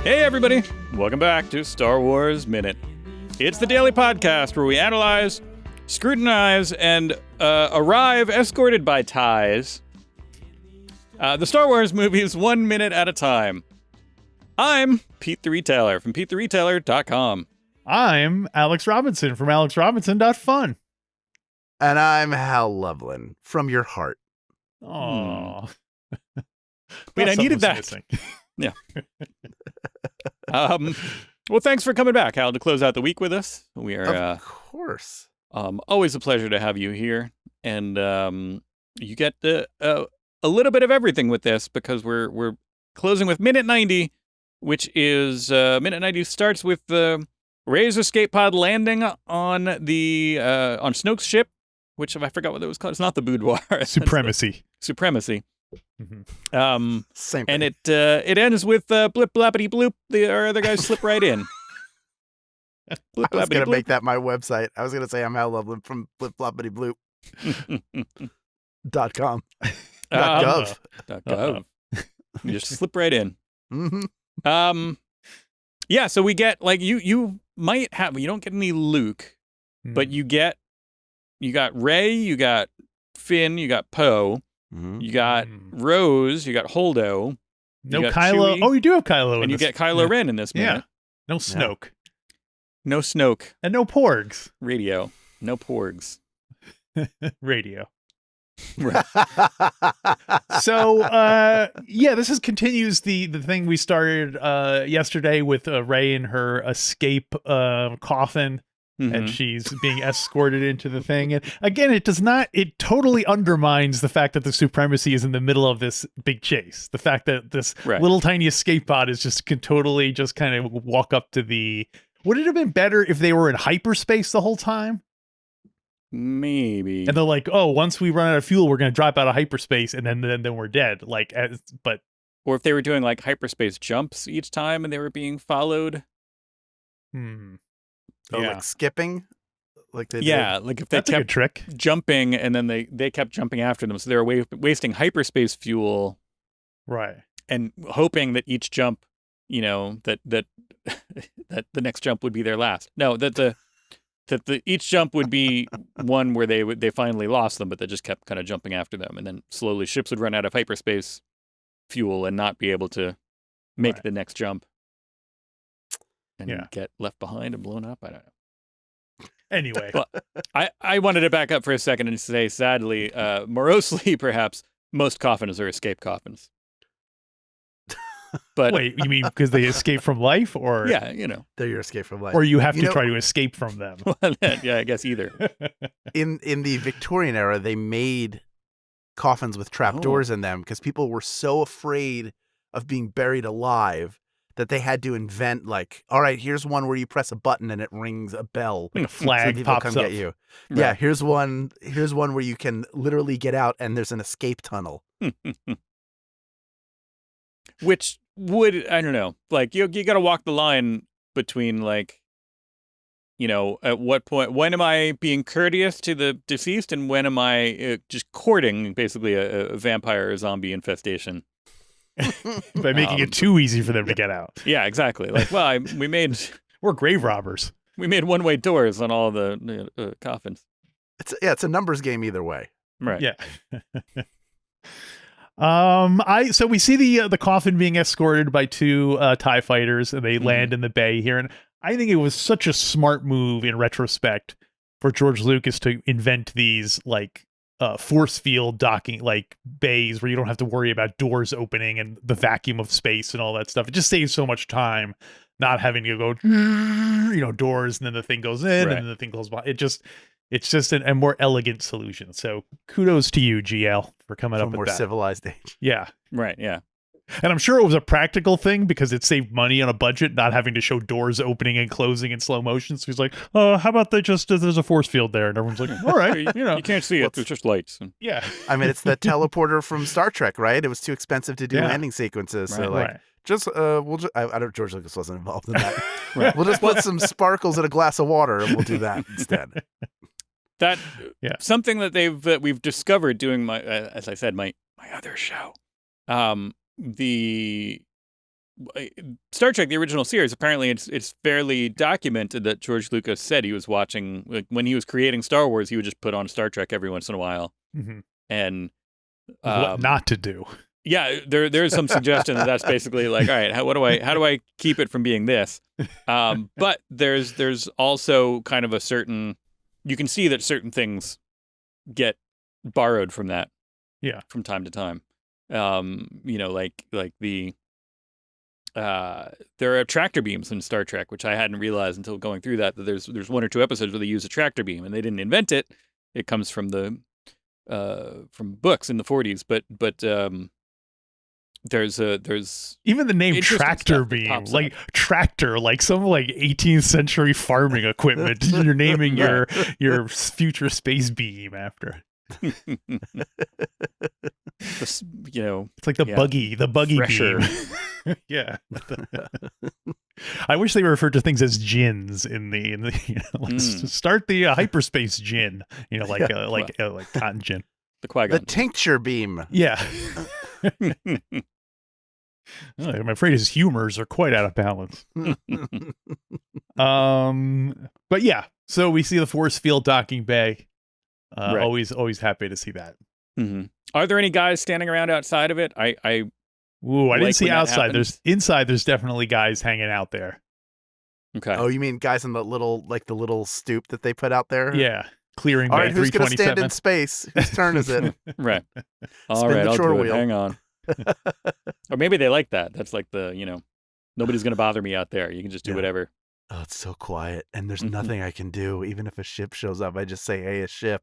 Hey everybody, welcome back to Star Wars Minute. It's the daily podcast where we analyze, scrutinize, and arrive escorted by ties the Star Wars movies 1 minute at a time. I'm Pete the Retailer from PeteTheRetailer.com. I'm Alex Robinson from AlexRobinson.fun. And I'm Hal Lublin from your heart. Oh, Wait, I needed that. Missing. Yeah. Well, thanks for coming back, Hal, to close out the week with us. We are, of course, always a pleasure to have you here, and you get a little bit of everything with this because we're closing with minute 90, which is minute 90 starts with Rey's escape pod landing on the on Snoke's ship, which I forgot what it was called. It's not the boudoir. Supremacy. Supremacy. Mm-hmm. Same thing. And it ends with blip blappity bloop. The other guys slip right in. Blip, I was going to bloop. make that my website. I was going to say I'm Hal Lublin from blipbloppity-bloop.com. .gov. .gov. You just slip right in. Mm-hmm. Yeah, so we get, like, you might have, you don't get any Luke, but you got Rey, you got Finn, you got Poe, you got Rose, you got Holdo. No got Kylo. Chewie, Oh, you do have Kylo. and you get Kylo Ren in this minute. No Snoke. No Snoke. And no Porgs. Radio. No Porgs. Radio. Right. So, this continues the thing we started yesterday with Rey in her escape coffin. And she's being escorted into the thing. And again, it totally undermines the fact that the Supremacy is in the middle of this big chase. The fact that this little tiny escape pod is can totally just kind of walk up to the... Would it have been better if they were in hyperspace the whole time? Maybe. And they're like, oh, once we run out of fuel, we're going to drop out of hyperspace and then we're dead. Or if they were doing like hyperspace jumps each time and they were being followed. So like skipping, like they did. Like if they That's a good trick. Jumping and then they kept jumping after them, so they were wasting hyperspace fuel, right? And hoping that each jump, that that the next jump would be their last. No, that each jump would be one where they finally lost them, but they just kept kind of jumping after them, and then slowly ships would run out of hyperspace fuel and not be able to make the next jump. And get left behind and blown up. I don't know. Anyway. Well, I wanted to back up for a second and say, sadly, morosely perhaps, most coffins are escape coffins. But wait, you mean because they escape from life, or yeah, they're your escape from life, or you have to try to escape from them? Yeah, I guess either. In the Victorian era, they made coffins with trapdoors in them because people were so afraid of being buried alive that they had to invent, like, all right, here's one where you press a button and it rings a bell. Like a flag so people pops come up. Get you. Right. Yeah, here's one where you can literally get out and there's an escape tunnel. Which would, I don't know, like, you got to walk the line between, like, at what point, when am I being courteous to the deceased and when am I just courting, basically, a vampire or zombie infestation? By making it too easy for them to get out. Yeah, exactly. Like, well, we're grave robbers. We made one-way doors on all the coffins. It's a numbers game either way. Right. Yeah. So we see the coffin being escorted by two TIE fighters, and they land in the bay here. And I think it was such a smart move in retrospect for George Lucas to invent these force field docking bays where you don't have to worry about doors opening and the vacuum of space and all that stuff. It just saves so much time not having to go doors and then the thing goes in and then the thing goes by. It's just a more elegant solution. So kudos to you, GL, for coming up with more that. Civilized age. Yeah. Right, yeah. And I'm sure it was a practical thing because it saved money on a budget, not having to show doors opening and closing in slow motion. So he's like, how about there's a force field there? And everyone's like, all right, you can't see it. There's just lights. Yeah. I mean, it's the teleporter from Star Trek, right? It was too expensive to do landing sequences. So George Lucas wasn't involved in that. We'll just put some sparkles in a glass of water and we'll do that instead. That something that we've discovered doing my, as I said, my other show. The Star Trek, the original series, apparently it's fairly documented that George Lucas said he was watching, like, when he was creating Star Wars, he would just put on Star Trek every once in a while. Mm-hmm. And What not to do. yeah, there's some suggestion that that's basically like, all right, how do I keep it from being this? But there's also kind of a certain, you can see that certain things get borrowed from that, from time to time. Like the there are tractor beams in Star Trek, which I hadn't realized until going through that there's 1 or 2 episodes where they use a tractor beam, and they didn't invent it. It comes from the from books in the 40s, but there's even the name interesting tractor stuff that beam, pops like up. tractor, like some like 18th century farming equipment. You're naming your future space beam after. It's like the buggy fresher. beam. Yeah. I wish they referred to things as gins in the let's start the hyperspace gin, like cotton gin. The Qui-Gon. The tincture beam. Yeah. I'm afraid his humors are quite out of balance. But yeah, so we see the force field docking bay. Right. Always happy to see that. Mm-hmm. Are there any guys standing around outside of it? I didn't see outside. Happens. There's inside. There's definitely guys hanging out there. Okay. Oh, you mean guys in the little stoop that they put out there? Yeah, clearing. All bay right, who's going to 327. stand in space? Whose turn is it? Right. All Spin right, the I'll chore do it. wheel. Hang on. Or maybe they like that. That's like the, nobody's going to bother me out there. You can just do whatever. Oh, it's so quiet, and there's nothing I can do. Even if a ship shows up, I just say, "Hey, a ship."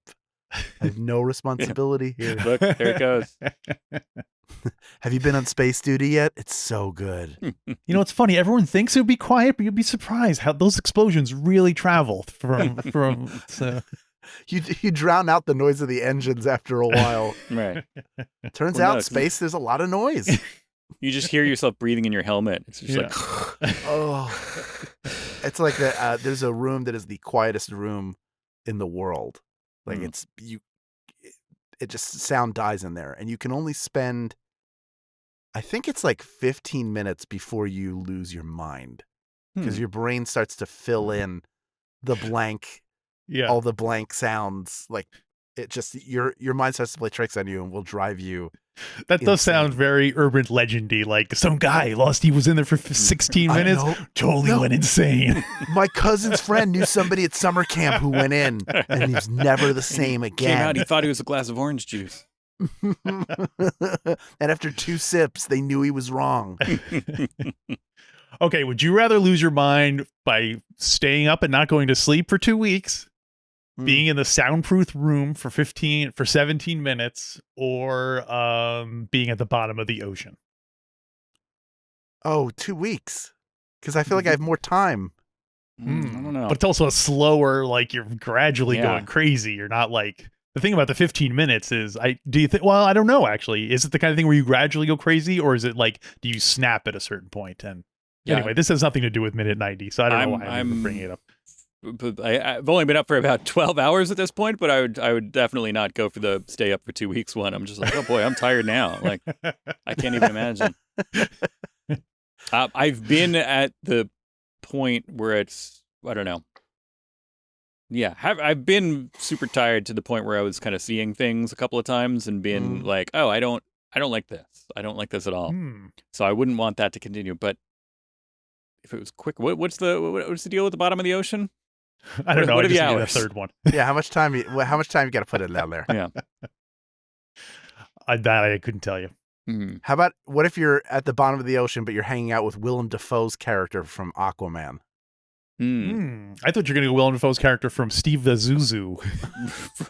I have no responsibility here. Look, there it goes. Have you been on space duty yet? It's so good. It's funny. Everyone thinks it would be quiet, but you'd be surprised how those explosions really travel from. So. You drown out the noise of the engines after a while. Right. Turns Well, out no, space, there's a lot of noise. You just hear yourself breathing in your helmet. It's just like, oh, it's like that. There's a room that is the quietest room in the world. Like it just sound dies in there, and you can only spend, I think it's like 15 minutes before you lose your mind, because your brain starts to fill in the blank, all the blank sounds. Like it just your mind starts to play tricks on you and will drive you. That does sound very urban legendy. Like some guy he was in there for 16 minutes, totally went insane. My cousin's friend knew somebody at summer camp who went in, and he was never the same again. Came out, he thought he was a glass of orange juice. And after 2 sips, they knew he was wrong. Okay, would you rather lose your mind by staying up and not going to sleep for 2 weeks, being in the soundproof room for 17 minutes, or being at the bottom of the ocean? Oh, 2 weeks. Because I feel like I have more time. I don't know. But it's also a slower, like you're gradually going crazy. You're not like, the thing about the 15 minutes is, do you think, well, I don't know actually. Is it the kind of thing where you gradually go crazy, or is it like, do you snap at a certain point? And anyway, this has nothing to do with Minute 90, so I don't know why I'm bringing it up. But I've only been up for about 12 hours at this point, but I would definitely not go for the stay up for 2 weeks one. I'm just like, oh boy, I'm tired now. Like, I can't even imagine. I've been at the point where it's, I don't know. Yeah, I've been super tired to the point where I was kind of seeing things a couple of times and being like, oh, I don't like this. I don't like this at all. So I wouldn't want that to continue. But if it was quick, what's the deal with the bottom of the ocean? I don't know. What I are the just needed hours? a third one. Yeah, how much time you got to put in down there? Yeah. That I couldn't tell you. How about, what if you're at the bottom of the ocean, but you're hanging out with Willem Dafoe's character from Aquaman? I thought you were going to go Willem Dafoe's character from Steve the Zuzu.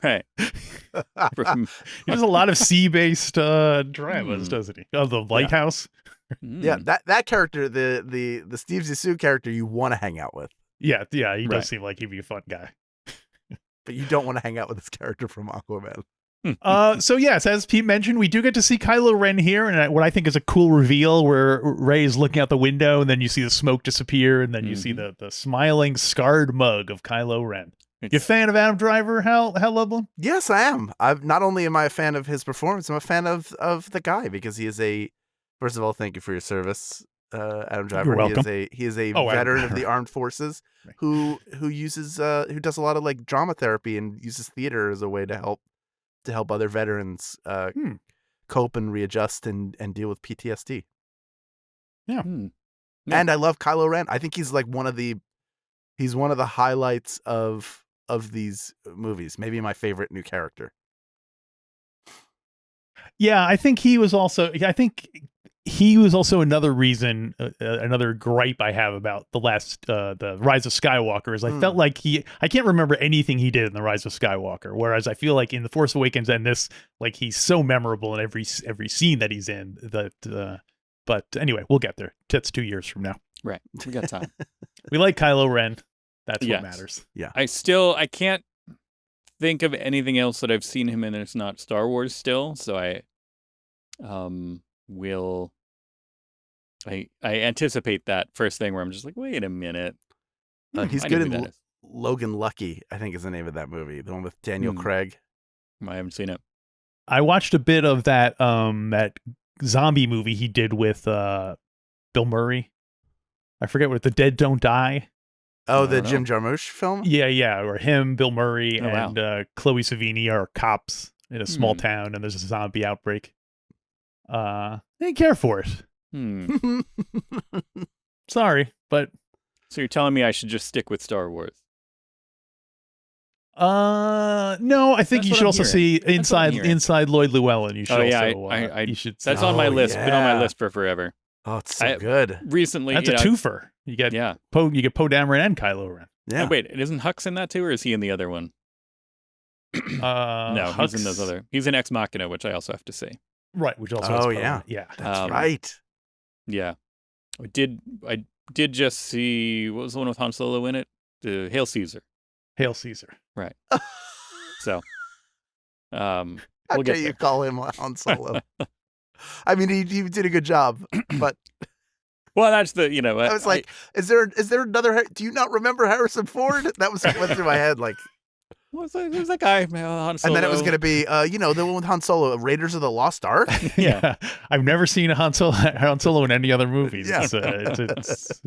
Right. He does a lot of sea-based dramas, doesn't he? Of the Lighthouse. Yeah, that character, the Steve Zissou character, you want to hang out with. Yeah, he does seem like he'd be a fun guy. But you don't want to hang out with this character from Aquaman. So yes, as Pete mentioned, we do get to see Kylo Ren here, and what I think is a cool reveal where Rey is looking out the window, and then you see the smoke disappear, and then you see the smiling, scarred mug of Kylo Ren. You a fan of Adam Driver, Hal Lublin? Yes, I am. Not only am I a fan of his performance, I'm a fan of the guy, because he is first of all, thank you for your service Adam Driver. welcome. He is a Oh, veteran of the armed forces Right. who uses who does a lot of like drama therapy and uses theater as a way to help other veterans cope and readjust and deal with PTSD. Yeah. Yeah. And I love Kylo Ren. I think he's like one of the highlights of these movies. Maybe my favorite new character. Yeah, I think he was also. I think he was also another reason, another gripe I have about the Rise of Skywalker is I felt like I can't remember anything he did in the Rise of Skywalker, whereas I feel like in the Force Awakens and this, like he's so memorable in every scene that he's in. But anyway, we'll get there. That's 2 years from now. Right. We got time. We like Kylo Ren. That's Yes. what matters. Yeah. I can't think of anything else that I've seen him in that's not Star Wars still. So I anticipate that first thing where I'm just like, wait a minute. He's I good know who in that is. Logan Lucky, I think is the name of that movie. The one with Daniel Craig. I haven't seen it. I watched a bit of that zombie movie he did with Bill Murray. I forget what, The Dead Don't Die. Oh, I the don't Jim Jarmusch film? Yeah, or him, Bill Murray, Oh, wow. and Chloe Sevigny are cops in a small town, and there's a zombie outbreak. They didn't care for it. Sorry, but So you're telling me I should just stick with Star Wars? no, I think That's you what should I'm also hearing. see That's what I'm hearing. inside Lloyd Llewellyn. You should you should see. That's on my list. Been on my yeah. list for forever. Oh, it's so good. Recently, That's a twofer. You get Poe Dameron and Kylo Ren. Yeah. Oh, wait, isn't Hux in that too, or is he in the other one? No, he's in those other. He's in Ex Machina, which I also have to say. Right, which also. Oh, has Poe. yeah. Yeah. That's right. Yeah, I did just see, what was the one with Han Solo in it? The Hail Caesar. Hail Caesar. Right. So, How we'll dare get you there. call him Han Solo? I mean, he did a good job, but Well, that's the I was like, is there another? Do you not remember Harrison Ford? That was what went through my head. Like, who's that guy? Han Solo. and then it was going to be, the one with Han Solo, Raiders of the Lost Ark. Yeah. I've never seen a Han Solo in any other movies. Yeah. It's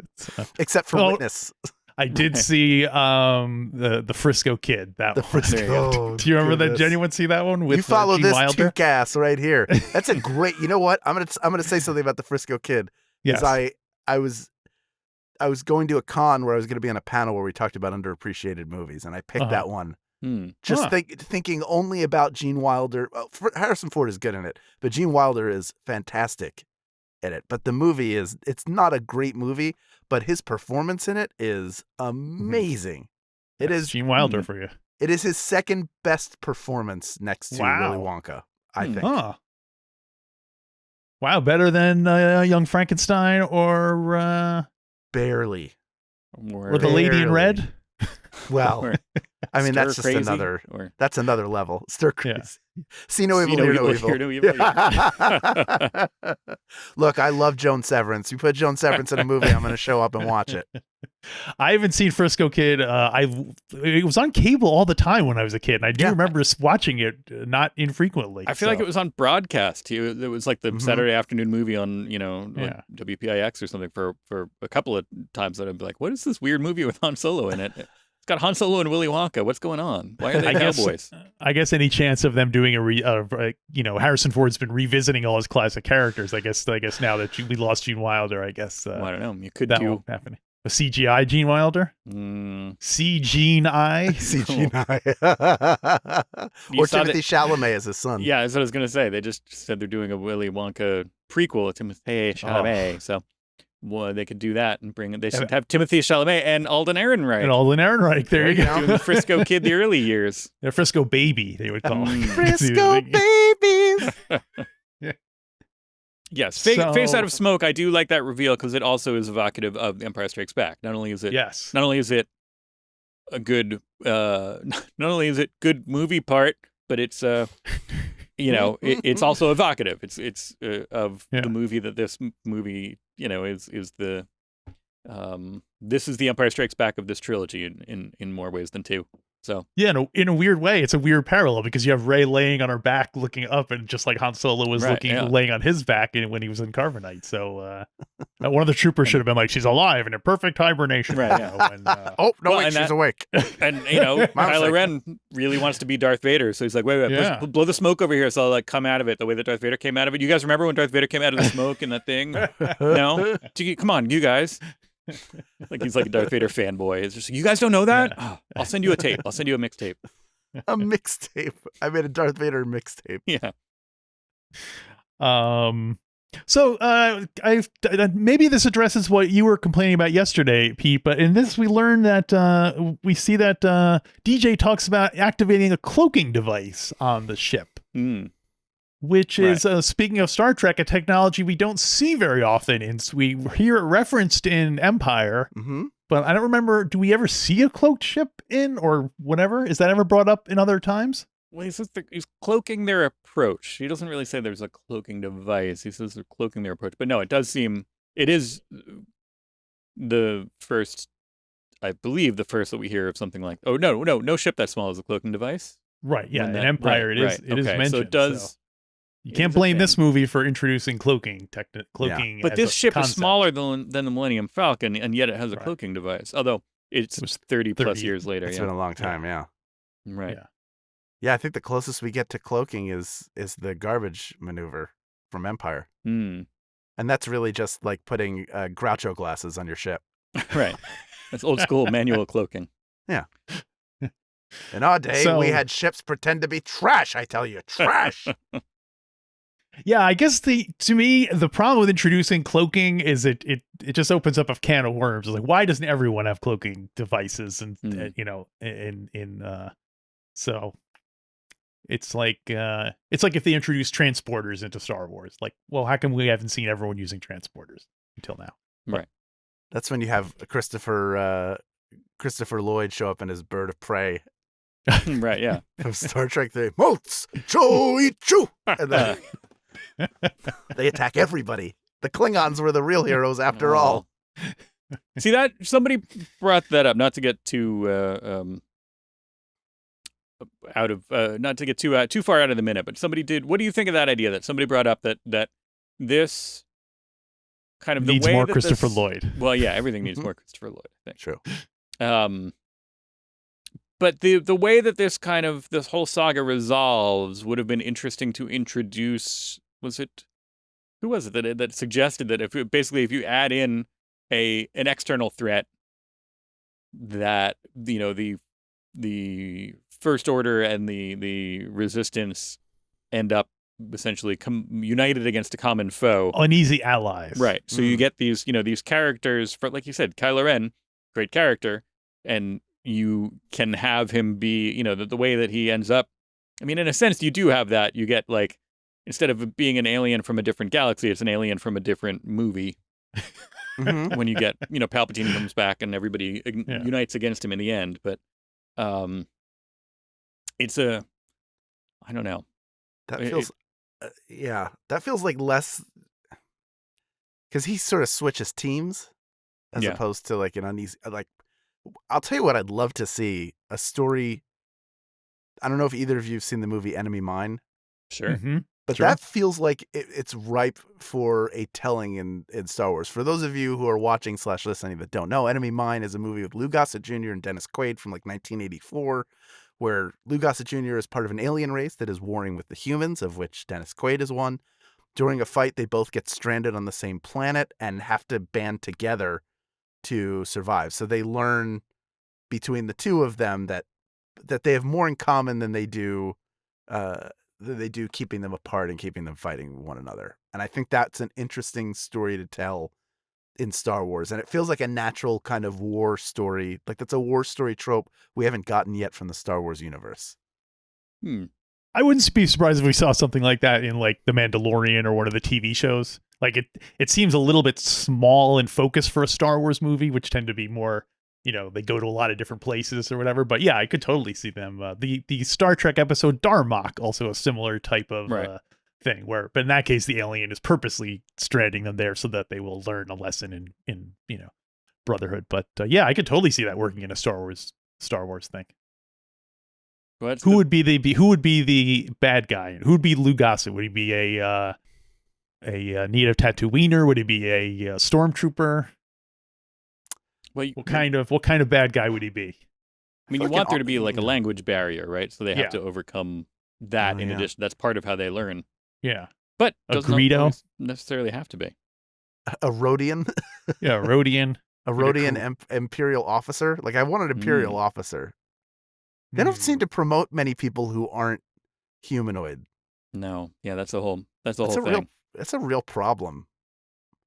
Except for Well, Witness. I did see the Frisco Kid. That The one. Frisco. Do you remember that? Goodness. Did anyone see that one with You follow Gene this Wilder? two-gas right here. That's a great. You know what? I'm gonna say something about the Frisco Kid. Yes. I was going to a con where I was going to be on a panel where we talked about underappreciated movies, and I picked that one. Just thinking only about Gene Wilder. Well, Harrison Ford is good in it, but Gene Wilder is fantastic in it. But the movie it's not a great movie, but his performance in it is amazing. It is Gene Wilder for you. It is his second best performance next to Willy Wonka, I think. Huh. Wow, better than Young Frankenstein or Barely. or The Lady in Red? Well, I mean, that's just another. That's another level. Stir crazy. Yeah. See no evil, hear no evil. Look, I love Joan Severance. You put Joan Severance in a movie, I'm going to show up and watch it. I haven't seen Frisco Kid. It was on cable all the time when I was a kid, and I do remember watching it not infrequently. I feel like it was on broadcast. It was like the Saturday afternoon movie on, like WPIX or something for a couple of times that I'd be like, what is this weird movie with Han Solo in it? It's got Han Solo and Willy Wonka. What's going on? Why are they cowboys? I guess any chance of them doing Harrison Ford's been revisiting all his classic characters. I guess now that we lost Gene Wilder, I guess I don't know. You could that do won't happen. A CGI Gene Wilder? C-Gene-I? CGI. Or Timothy Chalamet as his son. Yeah, that's what I was going to say. They just said they're doing a Willy Wonka prequel of Timothy Chalamet. So they could do that and bring it. They should have Timothy Chalamet and Alden Ehrenreich. And Alden Ehrenreich. There you go. Doing the Frisco Kid the early years. The Frisco Baby, they would call him. Frisco Babies! Yes, Face Out of Smoke. I do like that reveal because it also is evocative of Empire Strikes Back. Not only is it a good, not only is it good movie part, but it's it's also evocative. It's of the movie that this movie is the this is the Empire Strikes Back of this trilogy in more ways than two. So Yeah, in a weird way, it's a weird parallel because you have Rey laying on her back, looking up, and just like Han Solo was laying on his back when he was in Carbonite. So one of the troopers should have been like, "She's alive and in perfect hibernation." Right. Oh no, wait, she's awake. And Kylo Ren really wants to be Darth Vader, so he's like, "Wait, blow the smoke over here, so I'll like come out of it the way that Darth Vader came out of it." You guys remember when Darth Vader came out of the smoke and that thing? No, come on, you guys. Like he's like a Darth Vader fanboy. It's just you guys don't know that. Oh, I'll send you a tape. I'll send you a mixtape. A mixtape. I made a Darth Vader mixtape. Yeah. So maybe this addresses what you were complaining about yesterday, Pete. But in this, we learn that we see that DJ talks about activating a cloaking device on the ship. Which is, speaking of Star Trek, a technology we don't see very often. We hear it referenced in Empire, but I don't remember, do we ever see a cloaked ship or whatever? Is that ever brought up in other times? Well, he says he's cloaking their approach. He doesn't really say there's a cloaking device. He says they're cloaking their approach. But no, it is the first, I believe, the first that we hear of something like, no ship that small is a cloaking device. Right, yeah, in Empire it is mentioned. So it does... So. You can't blame this movie for introducing cloaking. But this ship is smaller than the Millennium Falcon, and yet it has a cloaking device. Although it was 30 plus years later. It's been a long time, Right. Yeah, I think the closest we get to cloaking is the garbage maneuver from Empire. And that's really just like putting Groucho glasses on your ship. Right. That's old school manual cloaking. Yeah. In our day, we had ships pretend to be trash, I tell you. Trash! Yeah, I guess to me the problem with introducing cloaking is it just opens up a can of worms. It's like, why doesn't everyone have cloaking devices? And so it's like if they introduced transporters into Star Wars. Like, well, how come we haven't seen everyone using transporters until now? Right. That's when you have Christopher Lloyd show up in his bird of prey. Right. Yeah. From Star Trek 3. Motes, cho ichu, and then they attack everybody. The Klingons were the real heroes after all. See that somebody brought that up. Not to get too not to get too far out of the minute, but somebody did. What do you think of that idea that somebody brought up that this kind of needs the way more that Christopher Lloyd? Well, yeah, everything needs more Christopher Lloyd. I think. True. But the way that this whole saga resolves would have been interesting to introduce. Who was it that suggested that if you add in an external threat, that the First Order and the Resistance end up essentially united against a common foe, uneasy allies, right? So you get these characters, for like you said, Kylo Ren, great character, and you can have him be the way that he ends up. I mean, in a sense, you do have that. You get like, instead of being an alien from a different galaxy, it's an alien from a different movie. When you get, Palpatine comes back and everybody unites against him in the end. But it's I don't know. That feels, that feels like less, because he sort of switches teams as opposed to like an uneasy, like, I'll tell you what I'd love to see, a story. I don't know if either of you have seen the movie Enemy Mine. Sure. But that feels like it's ripe for a telling in Star Wars. For those of you who are watching / listening that don't know, Enemy Mine is a movie with Lou Gossett Jr. and Dennis Quaid from like 1984, where Lou Gossett Jr. is part of an alien race that is warring with the humans, of which Dennis Quaid is one. During a fight, they both get stranded on the same planet and have to band together to survive. So they learn between the two of them that they have more in common than they do keeping them apart and keeping them fighting one another. And I think that's an interesting story to tell in Star Wars. And it feels like a natural kind of war story. Like that's a war story trope we haven't gotten yet from the Star Wars universe. I wouldn't be surprised if we saw something like that in like The Mandalorian or one of the TV shows. Like it seems a little bit small in focus for a Star Wars movie, which tend to be more, they go to a lot of different places or whatever. But yeah, I could totally see them. The Star Trek episode Darmok, also a similar type of thing, but in that case, the alien is purposely stranding them there so that they will learn a lesson in brotherhood. But yeah, I could totally see that working in a Star Wars thing. Who would be the bad guy? Who would be Lou Gossett? Would he be a native Tatooiner? Would he be a stormtrooper? Well, what kind of bad guy would he be? I mean, you want there to be like a language barrier, right? So they have to overcome that in addition. That's part of how they learn. Yeah. But a doesn't Greedo necessarily have to be. A Rodian? Yeah, a Rodian. A Rodian Imperial officer? Like, I want an Imperial officer. They don't seem to promote many people who aren't humanoid. No. Yeah, that's the whole thing. That's a real problem.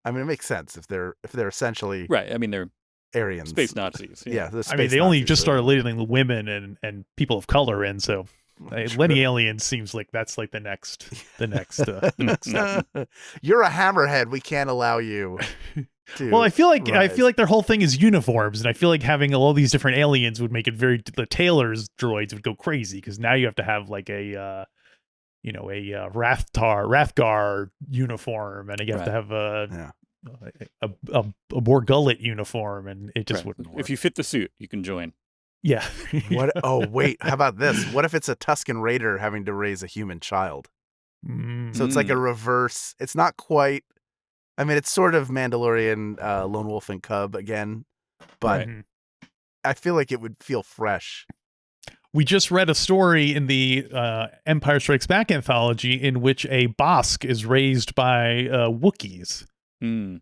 I mean, it makes sense if they're essentially right. I mean, they're Aryans, space Nazis. Yeah, I mean, they only just started letting women and people of color in, so letting aliens seems like that's like the next step. You're a hammerhead. We can't allow you. Well, I feel like their whole thing is uniforms, and I feel like having all these different aliens would make it the tailors droids would go crazy because now you have to have like a Rathgar uniform, and you have to have a Borgullet uniform, and it just wouldn't work. If you fit the suit, you can join. Yeah. What? Oh, wait. How about this? What if it's a Tusken Raider having to raise a human child? So it's like a reverse. It's not quite. I mean, it's sort of Mandalorian, Lone Wolf and Cub again, but I feel like it would feel fresh. We just read a story in the Empire Strikes Back anthology in which a Bosk is raised by Wookiees and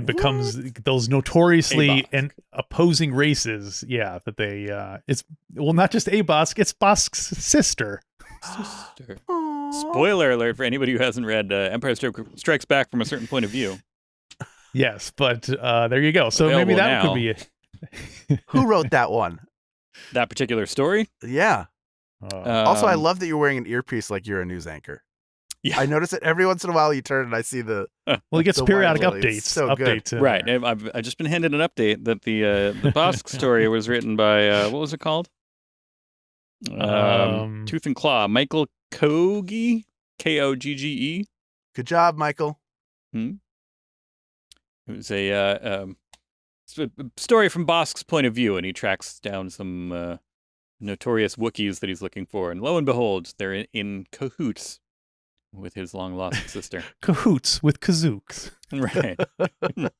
becomes those notoriously opposing races. Yeah, that they it's not just a Bosk, it's Bosk's sister. Spoiler alert for anybody who hasn't read Empire Strikes Back from a certain point of view. Yes, but there you go. So Available maybe that now. could be it. Who wrote that one? That particular story? Yeah. Also, I love that you're wearing an earpiece like you're a news anchor. Yeah. I notice it every once in a while. You turn and I see the. Well, it gets periodic updates. So updates, right. I've just been handed an update that the Bosk story was written by what was it called? Tooth and Claw. Michael Kogge, Kogge. Good job, Michael. It was a story from Bosk's point of view, and he tracks down some notorious Wookiees that he's looking for, and lo and behold, they're in cahoots with his long-lost sister. Cahoots with Kazooks. Right. That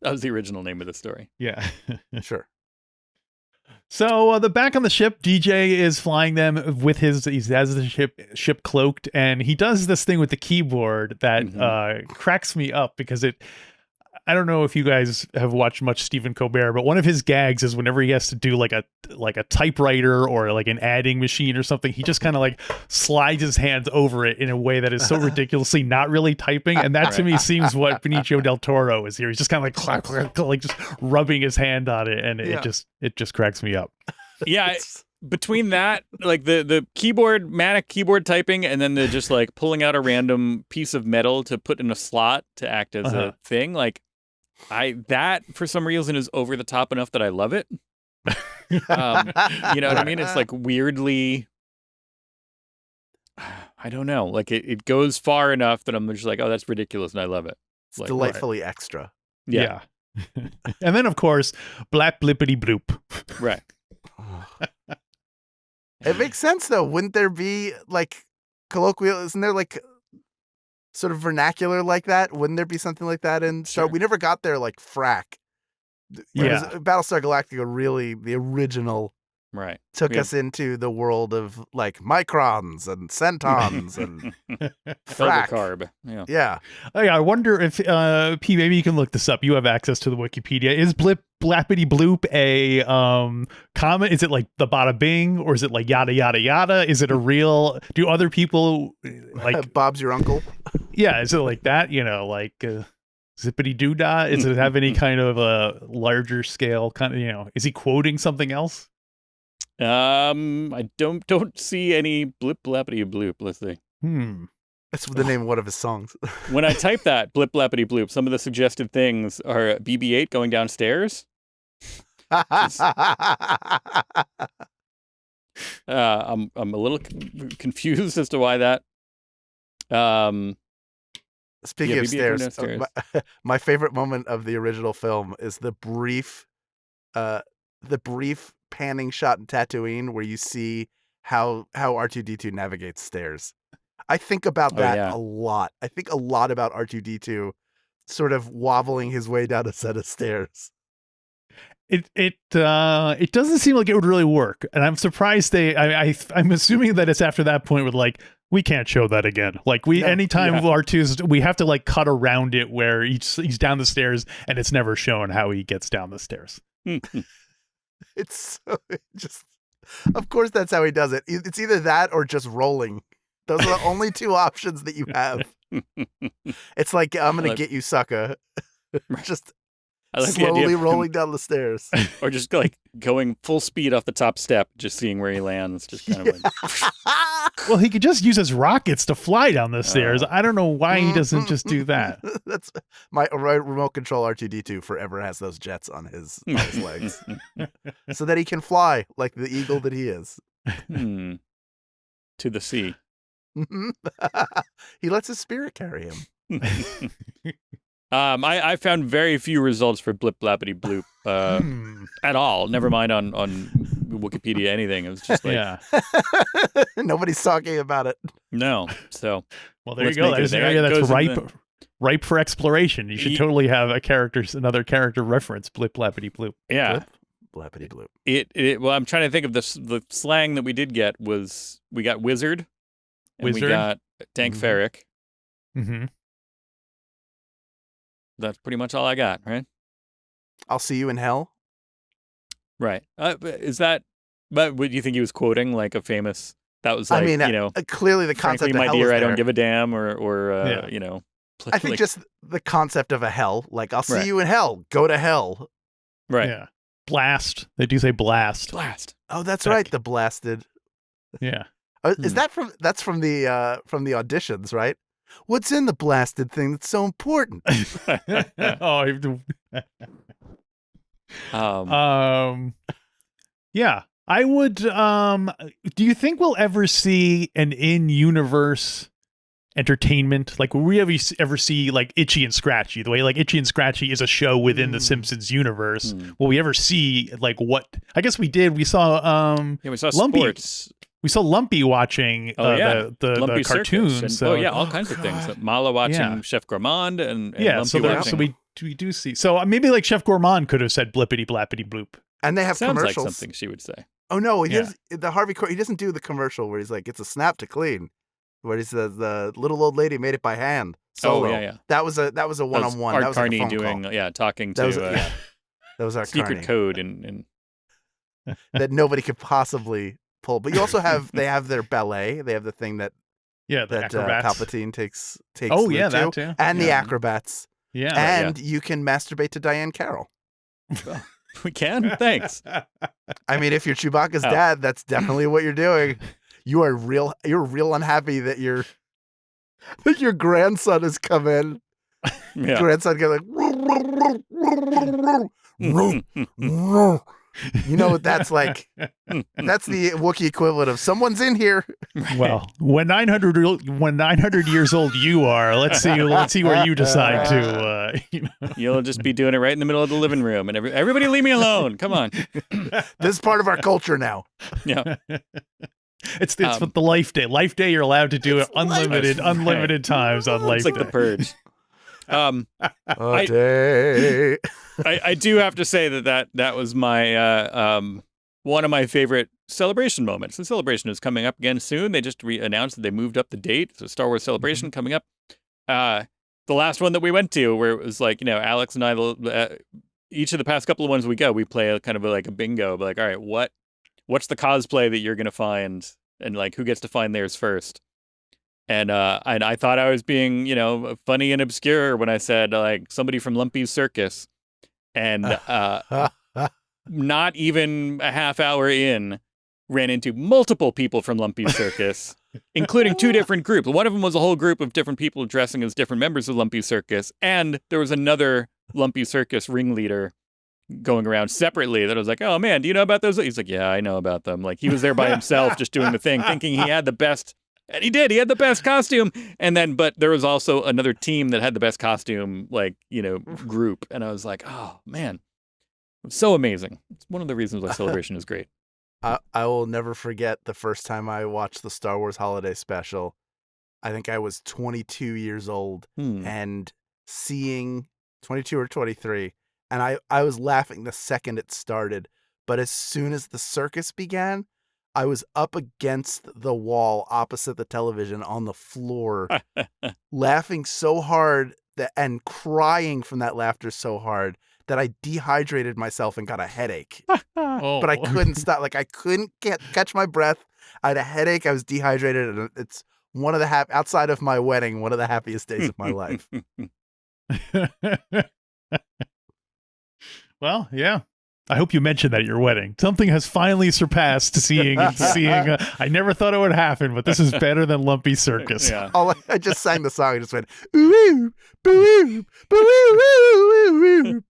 was the original name of the story. Yeah. Sure. So the back on the ship, DJ is flying them with he has the ship cloaked, and he does this thing with the keyboard that cracks me up because I don't know if you guys have watched much Stephen Colbert, but one of his gags is whenever he has to do like a typewriter or like an adding machine or something, he just kind of like slides his hands over it in a way that is so ridiculously not really typing. And that to me seems what Benicio del Toro is here. He's just kind of like clack, clack, like just rubbing his hand on it, and it just cracks me up. Yeah. Between that, like the manic keyboard typing, and then the just like pulling out a random piece of metal to put in a slot to act as a thing, like that for some reason is over the top enough that I love it. You know what I mean? It's like weirdly, I don't know, like it goes far enough that I'm just like, oh, that's ridiculous, and I love it. It's like, delightfully extra. Yeah. And then of course, blap blippity bloop. Right. It makes sense though. Wouldn't there be like colloquial? Isn't there like sort of vernacular like that? Wouldn't there be something like that in Star? We never got there like frack. Battlestar Galactica really, the original, took us into the world of like microns and centons and frack. Carb. Yeah. I wonder if P, maybe you can look this up. You have access to the Wikipedia. Is blappity bloop a comment? Is it like the bada bing, or is it like yada yada yada? Is it a real? Do other people like Bob's your uncle? Yeah, is it like that? You know, like zippity doo dah. Does it have any kind of a larger scale kind of? You know, is he quoting something else? I don't see any blip blappity bloop. Let's see. That's the name of one of his songs. When I type that blip blappity bloop, some of the suggested things are BB-8 going downstairs. I'm a little confused as to why that. Speaking of stairs, my favorite moment of the original film is the brief panning shot in Tatooine where you see how R2-D2 navigates stairs. I think about that a lot. I think a lot about R2-D2 sort of wobbling his way down a set of stairs. It doesn't seem like it would really work, and I'm surprised I'm assuming that it's after that point with like, we can't show that again. Like anytime R2's, we have to like cut around it where he's down the stairs and it's never shown how he gets down the stairs. It's so just, of course that's how he does it. It's either that or just rolling. Those are the only two options that you have. It's like, I'm going to get you, sucker. Just slowly rolling down the stairs. Or just like going full speed off the top step, just seeing where he lands. Just kind of like... Well, he could just use his rockets to fly down the stairs. I don't know why he doesn't just do that. That's my remote control R2-D2 forever has those jets on his legs. So that he can fly like the eagle that he is. To the sea. He lets his spirit carry him. I found very few results for blip blappity bloop at all. Never mind on Wikipedia anything. It was just like nobody's talking about it. No. So well, there you go. There's an area that's ripe for exploration. You should totally have another character reference. Blip blappity bloop. Yeah. Blip blappity bloop. Well, I'm trying to think of the slang that we did get was we got wizard. And we got Dank Ferrick. Mm-hmm. That's pretty much all I got, right? I'll see you in hell. Right. Is that, but what do you think he was quoting? Like a famous, that was like, clearly the concept of hell my dear, is I there. don't give a damn, or I think just the concept of a hell, like, I'll see you in hell, go to hell. Right. Yeah. Blast. They do say blast. Blast. Oh, that's right. The blasted. Yeah. Is that that's from the auditions, right? What's in the blasted thing that's so important? Yeah, I would. Do you think we'll ever see an in-universe entertainment? Like, will we ever see like Itchy and Scratchy? The way like Itchy and Scratchy is a show within the Simpsons universe. Will we ever see like what? I guess we did. We saw we saw Lumpy. Sports. We saw Lumpy watching the cartoons. And, all kinds of things. Mala watching Chef Gourmand and Lumpy watching. So we do see. So maybe like Chef Gourmand could have said blippity blappity bloop. And they have Sounds commercials. Like something she would say. Oh no, the Harvey he doesn't do the commercial where he's like, it's a snap to clean. Where he says the little old lady made it by hand. Solo. Oh yeah. That was a one-on-one. Art that was Carney like a phone doing call. Talking to that was our secret Carney. code and that nobody could possibly pull. But you also they have their ballet. They have the thing that acrobats. Palpatine takes. Oh Luke yeah, to, that too. And the acrobats. Yeah, and you can masturbate to Diane Carroll. We can. Thanks. I mean, if you're Chewbacca's dad, that's definitely what you're doing. You're real unhappy that your grandson has come in. Yeah. Grandson goes like, you know what that's like? That's the Wookiee equivalent of someone's in here. Well, when 900 years old you are, let's see where you decide to. You'll just be doing it right in the middle of the living room, and everybody leave me alone. Come on. This is part of our culture now. Yeah. It's with the Life Day. Life Day, you're allowed to do it unlimited times on Life Day. It's like the Purge. I do have to say that was my one of my favorite celebration moments. The celebration is coming up again soon. They just announced that they moved up the date. So Star Wars Celebration coming up. The last one that we went to, where it was like, Alex and I, each of the past couple of ones we go, we play kind of like a bingo. But like, all right, what's the cosplay that you're gonna find, and like who gets to find theirs first? And I thought I was being, funny and obscure when I said like somebody from Lumpy's Circus, and not even a half hour in, ran into multiple people from Lumpy's Circus, including two different groups. One of them was a whole group of different people dressing as different members of Lumpy's Circus, and there was another Lumpy Circus ringleader going around separately that I was like, oh man, do you know about those? He's like, yeah, I know about them. Like he was there by himself just doing the thing, thinking he had the best. And he did. He had the best costume. And then, but there was also another team that had the best costume, like, group. And I was like, oh, man. So amazing. It's one of the reasons why Celebration is great. I will never forget the first time I watched the Star Wars Holiday Special. I think I was 22 years old and seeing 22 or 23, and I was laughing the second it started. But as soon as the circus began, I was up against the wall opposite the television on the floor, laughing so hard and crying from that laughter so hard that I dehydrated myself and got a headache. But I couldn't stop. Like, I couldn't catch my breath. I had a headache. I was dehydrated. And it's one of the outside of my wedding, one of the happiest days of my life. Well, yeah. I hope you mentioned that at your wedding. Something has finally surpassed seeing. I never thought it would happen, but this is better than Lumpy Circus. Yeah. I just sang the song. I just went, ooh, boo, boo,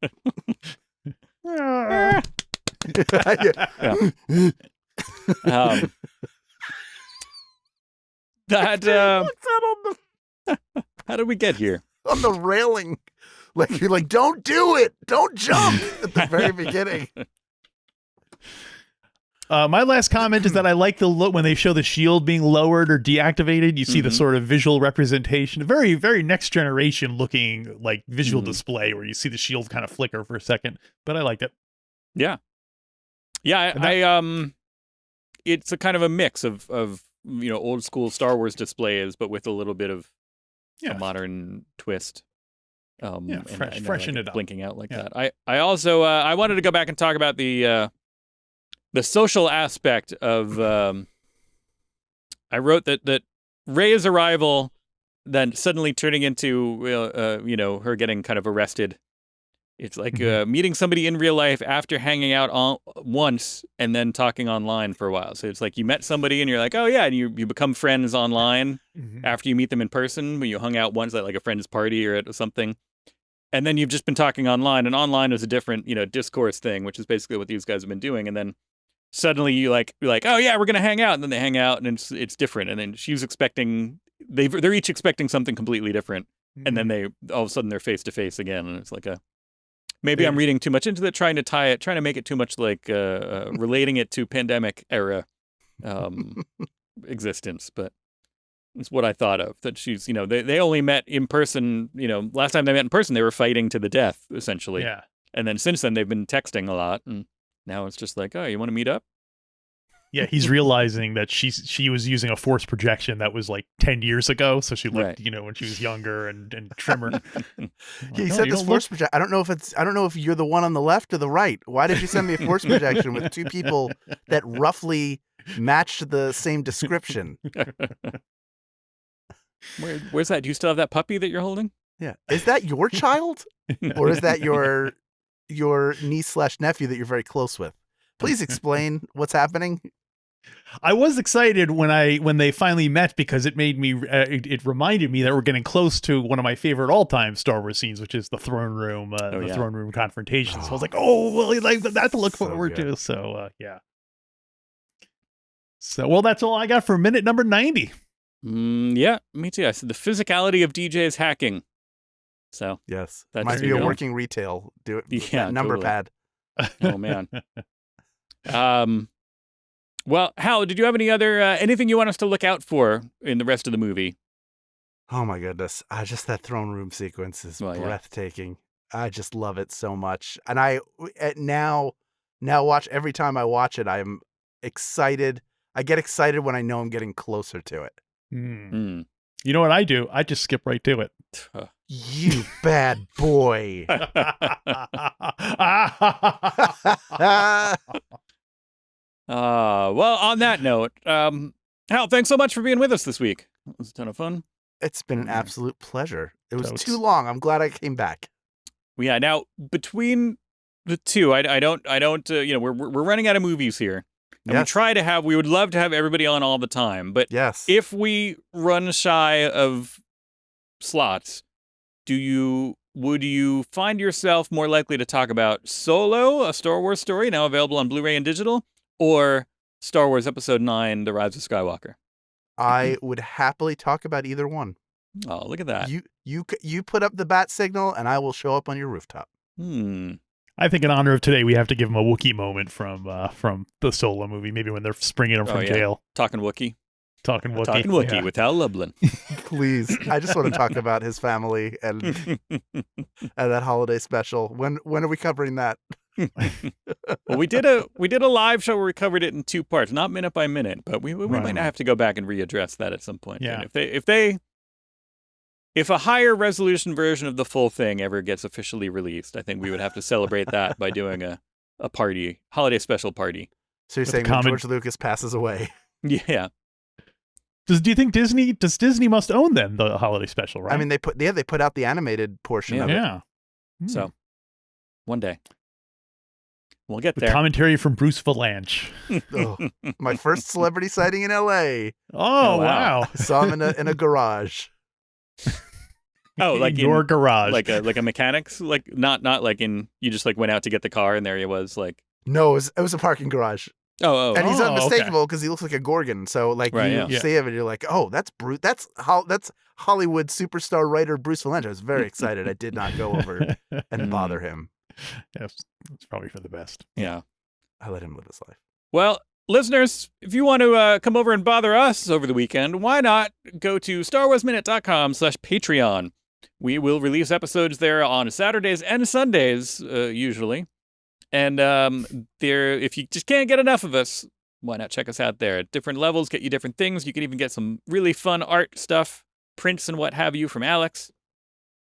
How did we get here? On the railing. Like, you're like, don't do it. Don't jump at the very beginning. My last comment is that I like the look when they show the shield being lowered or deactivated. You see the sort of visual representation, very, very next generation looking like visual display where you see the shield kind of flicker for a second. But I liked it. Yeah. Yeah, it's a kind of a mix of old school Star Wars displays, but with a little bit of a modern twist. Freshen it up. Blinking out like that. I also I wanted to go back and talk about the social aspect of. I wrote that Rey's arrival, then suddenly turning into her getting kind of arrested. It's like meeting somebody in real life after hanging out once and then talking online for a while. So it's like you met somebody and you're like, oh yeah, and you become friends online after you meet them in person when you hung out once at like a friend's party or at something. And then you've just been talking online, and online is a different, discourse thing, which is basically what these guys have been doing. And then suddenly you're like, oh yeah, we're gonna hang out, and then they hang out, and it's different. And then she's expecting they're each expecting something completely different, and then they all of a sudden they're face to face again, and it's like maybe I'm reading too much into it, trying to make it too much like relating it to pandemic era existence, but. It's what I thought of, that she's, they only met in person, last time they met in person, they were fighting to the death, essentially. Yeah. And then since then, they've been texting a lot. And now it's just like, oh, you want to meet up? Yeah, he's realizing that she was using a force projection that was like 10 years ago. So she looked, when she was younger and trimmer. He said this force projection. I don't know if you're the one on the left or the right. Why did you send me a force projection with two people that roughly matched the same description? Where's that? Do you still have that puppy that you're holding? Yeah. Is that your child? Or is that your niece/nephew that you're very close with? Please explain what's happening. I was excited when they finally met because it made me it reminded me that we're getting close to one of my favorite all-time Star Wars scenes, which is the throne room throne room confrontation. So I was like, oh, well, like that to look forward to. So yeah. So well, that's all I got for minute number 90. Yeah, me too. I said the physicality of DJ's hacking. So yes, that might be a working retail. Do it. Yeah, number totally. pad. Oh man. Well, Hal, did you have any other anything you want us to look out for in the rest of the movie? Oh my goodness, just that throne room sequence is breathtaking. I just love it so much, and I now watch every time I watch it. I'm excited. I get excited when I know I'm getting closer to it. You know what I do? I just skip right to it. You bad boy. Well, on that note, Hal, thanks so much for being with us this week. It was a ton of fun. It's been an absolute pleasure. It was too long. I'm glad I came back. Yeah. Now between the two, I don't. We're running out of movies here. And we would love to have everybody on all the time, but if we run shy of slots, would you find yourself more likely to talk about Solo, a Star Wars story now available on Blu-ray and digital, or Star Wars Episode 9, The Rise of Skywalker? I would happily talk about either one. Oh, look at that. You put up the bat signal and I will show up on your rooftop. I I think in honor of today, we have to give him a Wookiee moment from the Solo movie. Maybe when they're springing him from jail. Talking Wookiee. Talking Wookiee with Hal Lublin. Please, I just want to talk about his family and that holiday special. When are we covering that? Well, we did a live show where we covered it in 2 parts, not minute by minute, but we might have to go back and readdress that at some point. Yeah. And if a higher resolution version of the full thing ever gets officially released, I think we would have to celebrate that by doing a holiday special party. So you're saying when George Lucas passes away? Yeah. Do you think Disney must own then the holiday special, right? I mean, they put out the animated portion of it. Yeah. So one day we'll get With there. Commentary from Bruce Valanche. Oh, my first celebrity sighting in L.A. Oh, wow. I saw him in a garage. Oh, like your garage, like a mechanics, like not like in you just like went out to get the car and there he was like. No, it was a parking garage. Oh, and he's unmistakable because he looks like a Gorgon. So like you see him and you're like, oh, that's That's Hollywood superstar writer Bruce Valanche. I was very excited. I did not go over and bother him. Yes, it's probably for the best. Yeah, I let him live his life. Well, listeners, if you want to come over and bother us over the weekend, why not go to StarWarsMinute.com/Patreon. We will release episodes there on Saturdays and Sundays, usually. And if you just can't get enough of us, why not check us out there? At different levels, get you different things. You can even get some really fun art stuff, prints and what have you from Alex.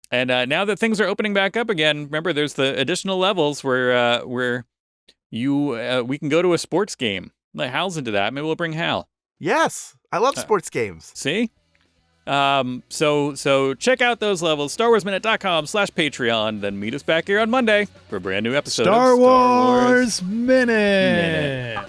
And now that things are opening back up again, remember there's the additional levels where we can go to a sports game. Like Hal's into that. Maybe we'll bring Hal. Yes, I love sports games. See? So check out those levels, StarWarsMinute.com/Patreon. Then meet us back here on Monday for a brand new episode Star of Wars Minute.